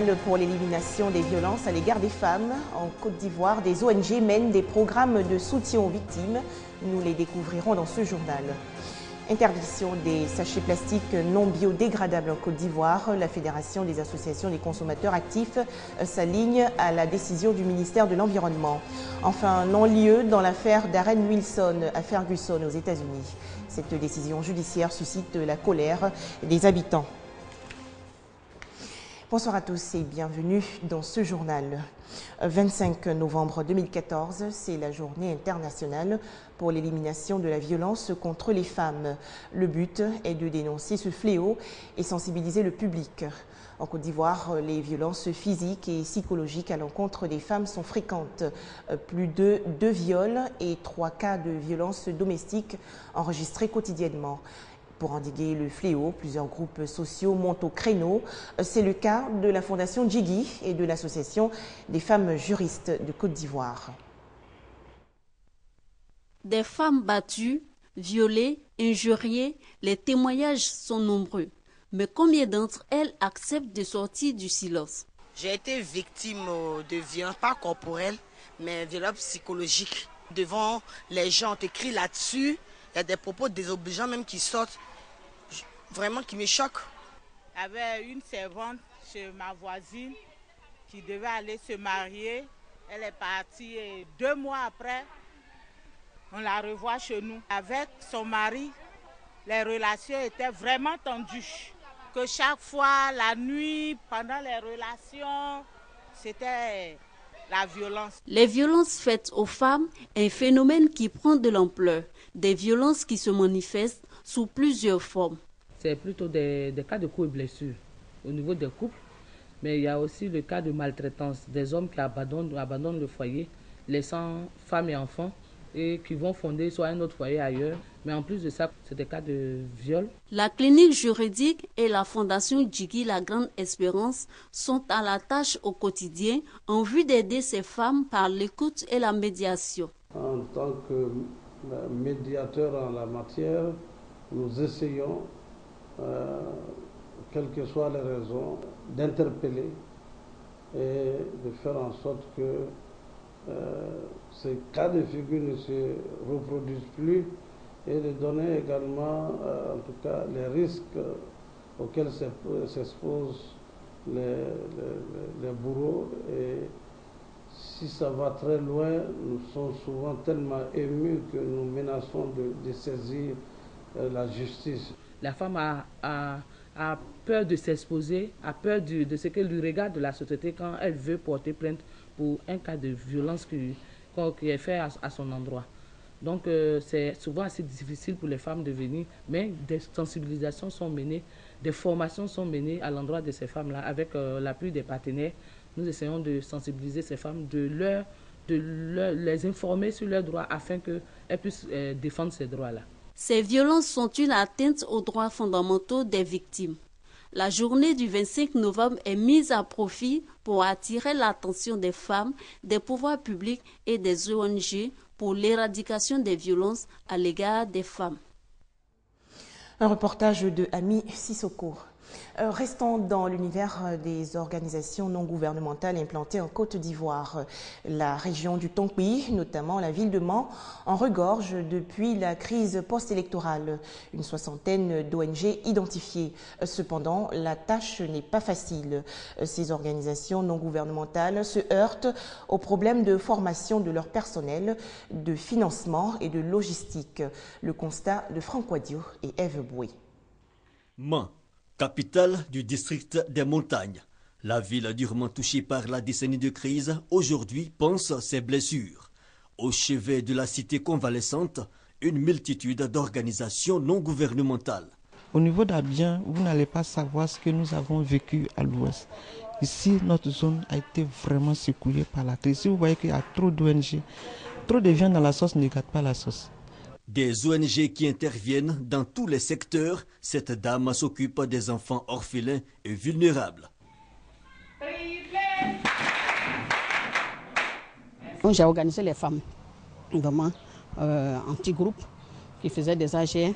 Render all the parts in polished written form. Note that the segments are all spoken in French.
international pour l'élimination des violences à l'égard des femmes. En Côte d'Ivoire, des ONG mènent des programmes de soutien aux victimes. Nous les découvrirons dans ce journal. Interdiction des sachets plastiques non biodégradables en Côte d'Ivoire. La Fédération des associations des consommateurs actifs s'aligne à la décision du ministère de l'Environnement. Enfin, non-lieu dans l'affaire Darren Wilson à Ferguson aux États-Unis. Cette décision judiciaire suscite la colère des habitants. Bonsoir à tous et bienvenue dans ce journal. 25 novembre 2014, c'est la journée internationale pour l'élimination de la violence contre les femmes. Le but est de dénoncer ce fléau et sensibiliser le public. En Côte d'Ivoire, les violences physiques et psychologiques à l'encontre des femmes sont fréquentes. Plus de 2 viols et 3 cas de violences domestiques enregistrés quotidiennement. Pour endiguer le fléau, plusieurs groupes sociaux montent au créneau. C'est le cas de la Fondation Djigui et de l'Association des femmes juristes de Côte d'Ivoire. Des femmes battues, violées, injuriées, les témoignages sont nombreux. Mais combien d'entre elles acceptent de sortir du silence? J'ai été victime de violences, pas corporelles, mais violences psychologiques. Devant les gens, on t'écrit là-dessus. Il y a des propos désobligeants même qui sortent, vraiment qui me choquent. Il y avait une servante chez ma voisine qui devait aller se marier. Elle est partie et 2 mois après, on la revoit chez nous. Avec son mari, les relations étaient vraiment tendues. Que chaque fois, la nuit, pendant les relations, c'était la violence. Les violences faites aux femmes est un phénomène qui prend de l'ampleur. Des violences qui se manifestent sous plusieurs formes. C'est plutôt des cas de coups et blessures au niveau des couples, mais il y a aussi le cas de maltraitance, des hommes qui abandonnent le foyer, laissant femmes et enfants et qui vont fonder soit un autre foyer ailleurs. Mais en plus de ça, c'est des cas de viol. La clinique juridique et la Fondation Djigui La Grande Espérance sont à la tâche au quotidien en vue d'aider ces femmes par l'écoute et la médiation. En tant que médiateur en la matière, nous essayons, quelles que soient les raisons, d'interpeller et de faire en sorte que ces cas de figure ne se reproduisent plus et de donner également, en tout cas, les risques auxquels s'exposent les bourreaux. Et si ça va très loin, nous sommes souvent tellement émus que nous menaçons de saisir la justice. La femme a peur de s'exposer, a peur de ce que lui regarde de la société quand elle veut porter plainte pour un cas de violence qui est fait à son endroit. Donc c'est souvent assez difficile pour les femmes de venir, mais des sensibilisations sont menées, des formations sont menées à l'endroit de ces femmes-là avec l'appui des partenaires. Nous essayons de sensibiliser ces femmes, de les informer sur leurs droits afin qu'elles puissent défendre ces droits-là. Ces violences sont une atteinte aux droits fondamentaux des victimes. La journée du 25 novembre est mise à profit pour attirer l'attention des femmes, des pouvoirs publics et des ONG pour l'éradication des violences à l'égard des femmes. Un reportage de Ami Sissoko. Restons dans l'univers des organisations non gouvernementales implantées en Côte d'Ivoire. La région du Tonkpi, notamment la ville de Mans, en regorge depuis la crise post-électorale. Une 60aine d'ONG identifiées. Cependant, la tâche n'est pas facile. Ces organisations non gouvernementales se heurtent aux problèmes de formation de leur personnel, de financement et de logistique. Le constat de Franck Wadio et Ève Boué. Mans, capitale du district des montagnes. La ville durement touchée par la décennie de crise, aujourd'hui pense ses blessures. Au chevet de la cité convalescente, une multitude d'organisations non gouvernementales. Au niveau d'Abidjan, vous n'allez pas savoir ce que nous avons vécu à l'ouest. Ici, notre zone a été vraiment secouée par la crise. Si vous voyez qu'il y a trop d'ONG, trop de viande dans la sauce ne gâte pas la sauce. Des ONG qui interviennent dans tous les secteurs, cette dame s'occupe des enfants orphelins et vulnérables. J'ai organisé les femmes vraiment en petits groupes qui faisaient des AG,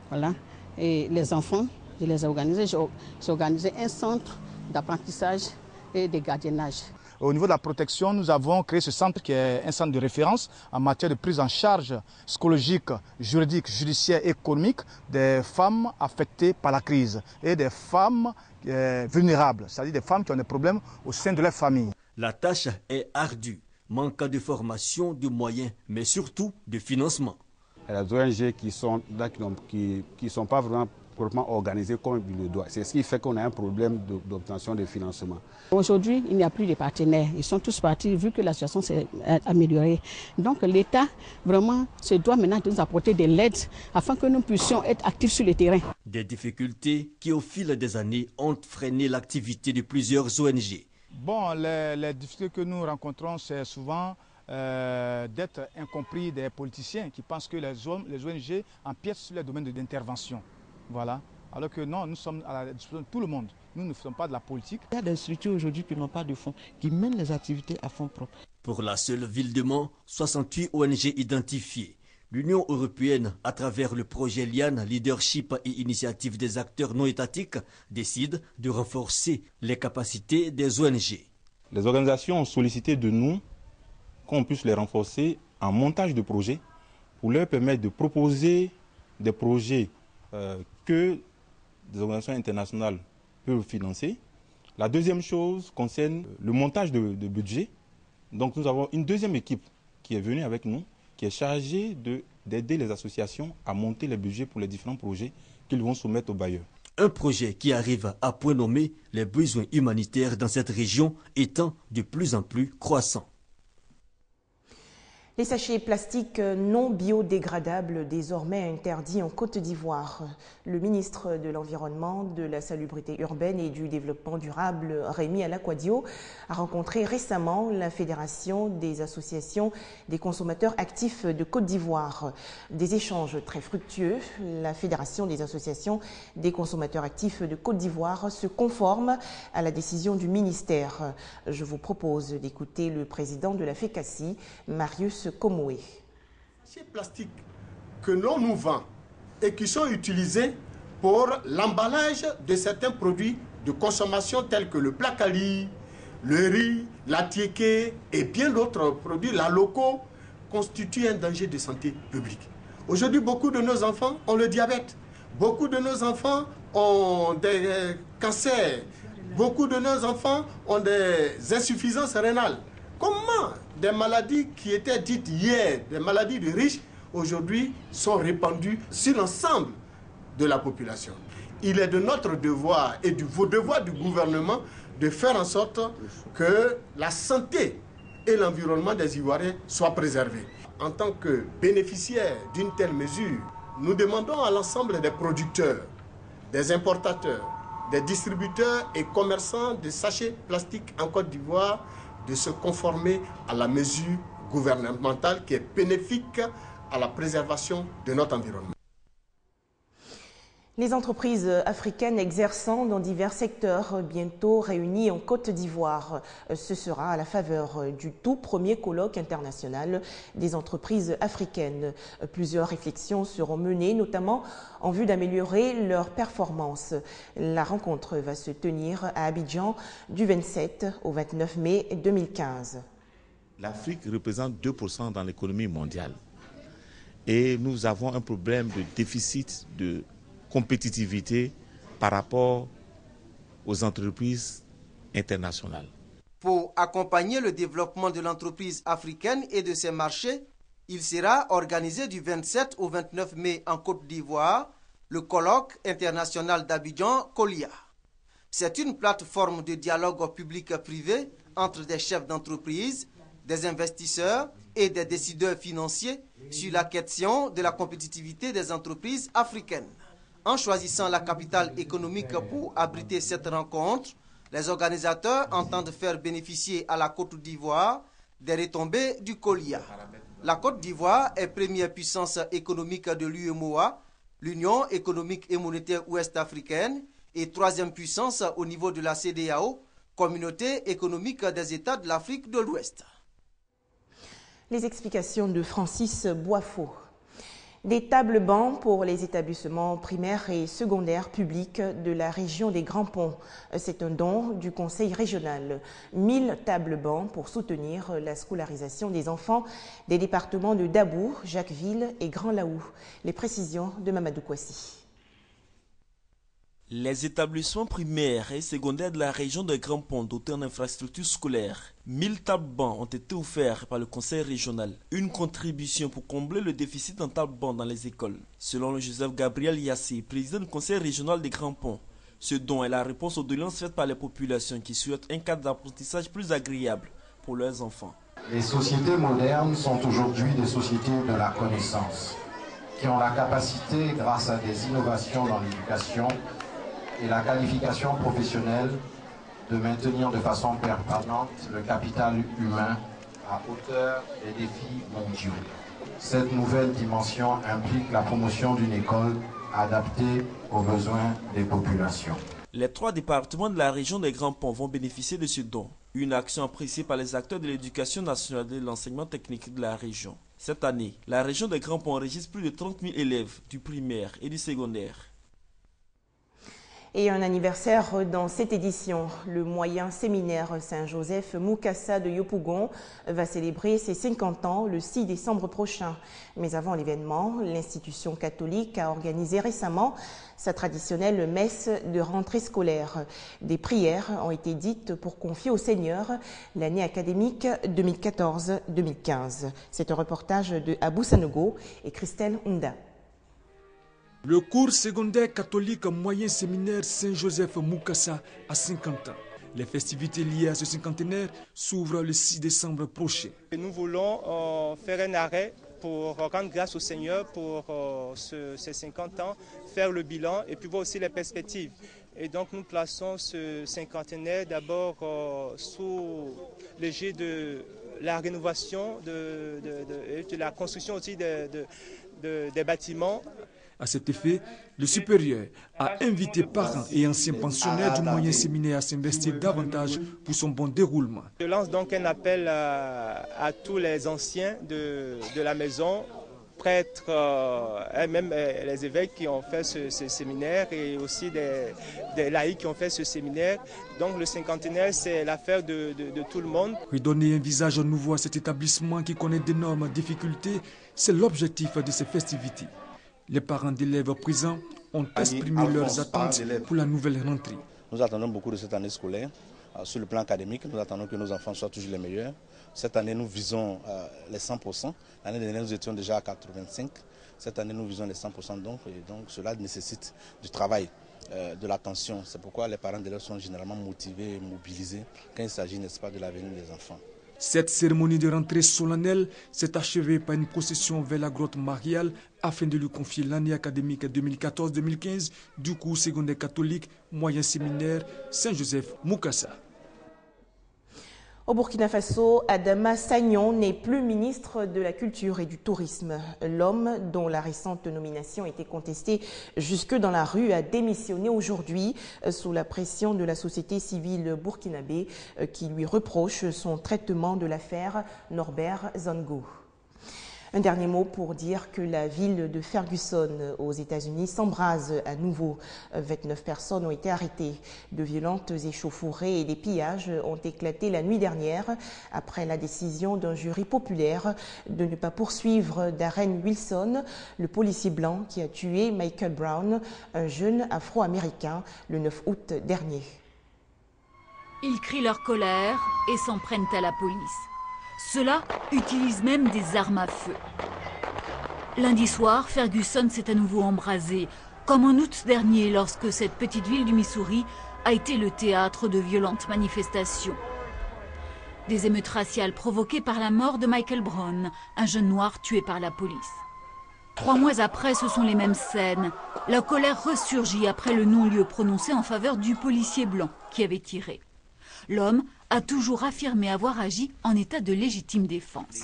voilà. Et les enfants, je les ai organisés. J'ai organisé un centre d'apprentissage et de gardiennage. Au niveau de la protection, nous avons créé ce centre qui est un centre de référence en matière de prise en charge psychologique, juridique, judiciaire et économique des femmes affectées par la crise et des femmes vulnérables, c'est-à-dire des femmes qui ont des problèmes au sein de leur famille. La tâche est ardue, manque de formation, de moyens, mais surtout de financement. Les ONG qui sont pas vraiment proprement organisées comme il le doit. C'est ce qui fait qu'on a un problème d'obtention de financement. Aujourd'hui, il n'y a plus de partenaires. Ils sont tous partis vu que la situation s'est améliorée. Donc l'État vraiment se doit maintenant de nous apporter de l'aide afin que nous puissions être actifs sur le terrain. Des difficultés qui au fil des années ont freiné l'activité de plusieurs ONG. Bon, les difficultés que nous rencontrons, c'est souvent d'être incompris des politiciens qui pensent que les ONG empiètent sur les domaines d'intervention. Voilà. Alors que non, nous sommes à la disposition de tout le monde. Nous ne faisons pas de la politique. Il y a des structures aujourd'hui qui n'ont pas de fonds, qui mènent les activités à fonds propres. Pour la seule ville de Mans, 68 ONG identifiées. L'Union européenne, à travers le projet LIAN, Leadership et Initiative des acteurs non étatiques, décide de renforcer les capacités des ONG. Les organisations ont sollicité de nous qu'on puisse les renforcer en montage de projets pour leur permettre de proposer des projets que des organisations internationales peuvent financer. La deuxième chose concerne le montage de budget. Donc nous avons une deuxième équipe qui est venue avec nous, qui est chargée d'aider les associations à monter les budgets pour les différents projets qu'ils vont soumettre aux bailleurs. Un projet qui arrive à point nommé, les besoins humanitaires dans cette région étant de plus en plus croissants. Les sachets plastiques non biodégradables désormais interdits en Côte d'Ivoire. Le ministre de l'Environnement, de la Salubrité urbaine et du Développement durable, Rémi Alakwadio, a rencontré récemment la Fédération des associations des consommateurs actifs de Côte d'Ivoire. Des échanges très fructueux. La Fédération des associations des consommateurs actifs de Côte d'Ivoire se conforme à la décision du ministère. Je vous propose d'écouter le président de la FECACI, Marius Komoué. Ces plastiques que l'on nous vend et qui sont utilisés pour l'emballage de certains produits de consommation tels que le placali, le riz, la tiéké et bien d'autres produits, la loco, constituent un danger de santé publique. Aujourd'hui, beaucoup de nos enfants ont le diabète, beaucoup de nos enfants ont des cancers, beaucoup de nos enfants ont des insuffisances rénales. Comment des maladies qui étaient dites hier, des maladies de riches, aujourd'hui sont répandues sur l'ensemble de la population? Il est de notre devoir et du devoir du gouvernement de faire en sorte que la santé et l'environnement des Ivoiriens soient préservés. En tant que bénéficiaires d'une telle mesure, nous demandons à l'ensemble des producteurs, des importateurs, des distributeurs et commerçants de sachets plastiques en Côte d'Ivoire de se conformer à la mesure gouvernementale qui est bénéfique à la préservation de notre environnement. Les entreprises africaines exerçant dans divers secteurs bientôt réunies en Côte d'Ivoire. Ce sera à la faveur du tout premier colloque international des entreprises africaines. Plusieurs réflexions seront menées, notamment en vue d'améliorer leurs performances. La rencontre va se tenir à Abidjan du 27 au 29 mai 2015. L'Afrique représente 2% dans l'économie mondiale. Et nous avons un problème de déficit de compétitivité par rapport aux entreprises internationales. Pour accompagner le développement de l'entreprise africaine et de ses marchés, il sera organisé du 27 au 29 mai en Côte d'Ivoire le colloque international d'Abidjan, COLIA. C'est une plateforme de dialogue public-privé entre des chefs d'entreprise, des investisseurs et des décideurs financiers sur la question de la compétitivité des entreprises africaines. En choisissant la capitale économique pour abriter cette rencontre, les organisateurs entendent faire bénéficier à la Côte d'Ivoire des retombées du COLIA. La Côte d'Ivoire est première puissance économique de l'UEMOA, l'Union économique et monétaire ouest-africaine, et troisième puissance au niveau de la CEDEAO, Communauté économique des États de l'Afrique de l'Ouest. Les explications de Francis Boifo. Des tables-bancs pour les établissements primaires et secondaires publics de la région des Grands Ponts. C'est un don du Conseil régional. 1000 tables-bancs pour soutenir la scolarisation des enfants des départements de Dabou, Jacquesville et Grand Laou. Les précisions de Mamadou Kouassi. Les établissements primaires et secondaires de la région de Grands Ponts dotés en infrastructures scolaires, 1000 tables-bancs ont été offerts par le conseil régional. Une contribution pour combler le déficit en tables-bancs dans les écoles. Selon le Joseph Gabriel Yassé, président du conseil régional des Grands Ponts, ce don est la réponse aux doléances faites par les populations qui souhaitent un cadre d'apprentissage plus agréable pour leurs enfants. Les sociétés modernes sont aujourd'hui des sociétés de la connaissance, qui ont la capacité, grâce à des innovations dans l'éducation, et la qualification professionnelle de maintenir de façon permanente le capital humain à hauteur des défis mondiaux. Cette nouvelle dimension implique la promotion d'une école adaptée aux besoins des populations. Les 3 départements de la région des Grands Ponts vont bénéficier de ce don, une action appréciée par les acteurs de l'éducation nationale et de l'enseignement technique de la région. Cette année, la région des Grands Ponts enregistre plus de 30 000 élèves du primaire et du secondaire. Et un anniversaire dans cette édition. Le moyen séminaire Saint-Joseph Mukasa de Yopougon va célébrer ses 50 ans le 6 décembre prochain. Mais avant l'événement, l'institution catholique a organisé récemment sa traditionnelle messe de rentrée scolaire. Des prières ont été dites pour confier au Seigneur l'année académique 2014-2015. C'est un reportage de Abou Sanogo et Christelle Hunda. Le cours secondaire catholique moyen séminaire Saint-Joseph Mukasa a 50 ans. Les festivités liées à ce cinquantenaire s'ouvrent le 6 décembre prochain. Nous voulons faire un arrêt pour rendre grâce au Seigneur pour ces 50 ans, faire le bilan et puis voir aussi les perspectives. Et donc nous plaçons ce cinquantenaire d'abord sous l'égide de la rénovation, de la construction aussi des bâtiments. À cet effet, le supérieur a invité parents et anciens pensionnaires du moyen séminaire à s'investir davantage pour son bon déroulement. Je lance donc un appel à tous les anciens de la maison, prêtres et même les évêques qui ont fait ce séminaire et aussi des laïcs qui ont fait ce séminaire. Donc le cinquantenaire, c'est l'affaire de tout le monde. Redonner un visage nouveau à cet établissement qui connaît d'énormes difficultés, c'est l'objectif de ces festivités. Les parents d'élèves présents ont exprimé leurs attentes pour la nouvelle rentrée. Nous attendons beaucoup de cette année scolaire. Sur le plan académique, nous attendons que nos enfants soient toujours les meilleurs. Cette année, nous visons les 100%. L'année dernière, nous étions déjà à 85%. Cette année, nous visons les 100%. Donc cela nécessite du travail, de l'attention. C'est pourquoi les parents d'élèves sont généralement motivés et mobilisés quand il s'agit, n'est-ce pas, de l'avenir des enfants. Cette cérémonie de rentrée solennelle s'est achevée par une procession vers la grotte mariale afin de lui confier l'année académique 2014-2015 du cours secondaire catholique moyen séminaire Saint-Joseph Mukasa. Au Burkina Faso, Adama Sagnon n'est plus ministre de la Culture et du Tourisme. L'homme, dont la récente nomination était contestée jusque dans la rue, a démissionné aujourd'hui sous la pression de la société civile burkinabé qui lui reproche son traitement de l'affaire Norbert Zongo. Un dernier mot pour dire que la ville de Ferguson aux États-Unis s'embrase à nouveau. 29 personnes ont été arrêtées. De violentes échauffourées et des pillages ont éclaté la nuit dernière après la décision d'un jury populaire de ne pas poursuivre Darren Wilson, le policier blanc qui a tué Michael Brown, un jeune afro-américain, le 9 août dernier. Ils crient leur colère et s'en prennent à la police. Ceux-là utilisent même des armes à feu. Lundi soir, Ferguson s'est à nouveau embrasé, comme en août dernier lorsque cette petite ville du Missouri a été le théâtre de violentes manifestations. Des émeutes raciales provoquées par la mort de Michael Brown, un jeune noir tué par la police. 3 mois après, ce sont les mêmes scènes. La colère ressurgit après le non-lieu prononcé en faveur du policier blanc qui avait tiré. L'homme a toujours affirmé avoir agi en état de légitime défense.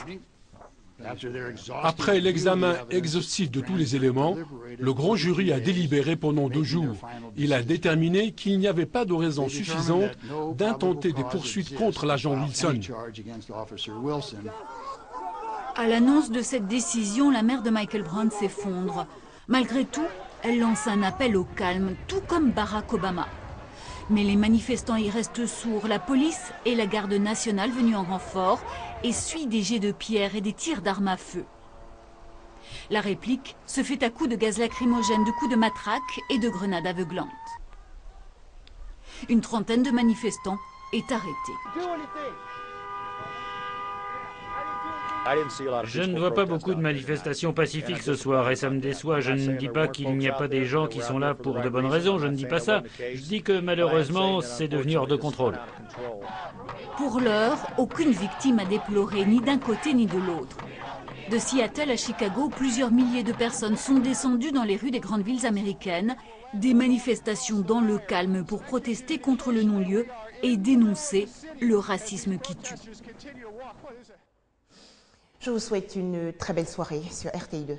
Après l'examen exhaustif de tous les éléments, le grand jury a délibéré pendant 2 jours. Il a déterminé qu'il n'y avait pas de raison suffisante d'intenter des poursuites contre l'agent Wilson. À l'annonce de cette décision, la mère de Michael Brown s'effondre. Malgré tout, elle lance un appel au calme, tout comme Barack Obama. Mais les manifestants y restent sourds. La police et la garde nationale venus en renfort essuient des jets de pierre et des tirs d'armes à feu. La réplique se fait à coups de gaz lacrymogène, de coups de matraque et de grenades aveuglantes. Une trentaine de manifestants est arrêtée. Je ne vois pas beaucoup de manifestations pacifiques ce soir et ça me déçoit. Je ne dis pas qu'il n'y a pas des gens qui sont là pour de bonnes raisons, je ne dis pas ça. Je dis que malheureusement, c'est devenu hors de contrôle. Pour l'heure, aucune victime à déplorer, ni d'un côté ni de l'autre. De Seattle à Chicago, plusieurs milliers de personnes sont descendues dans les rues des grandes villes américaines. Des manifestations dans le calme pour protester contre le non-lieu et dénoncer le racisme qui tue. Je vous souhaite une très belle soirée sur RTI2.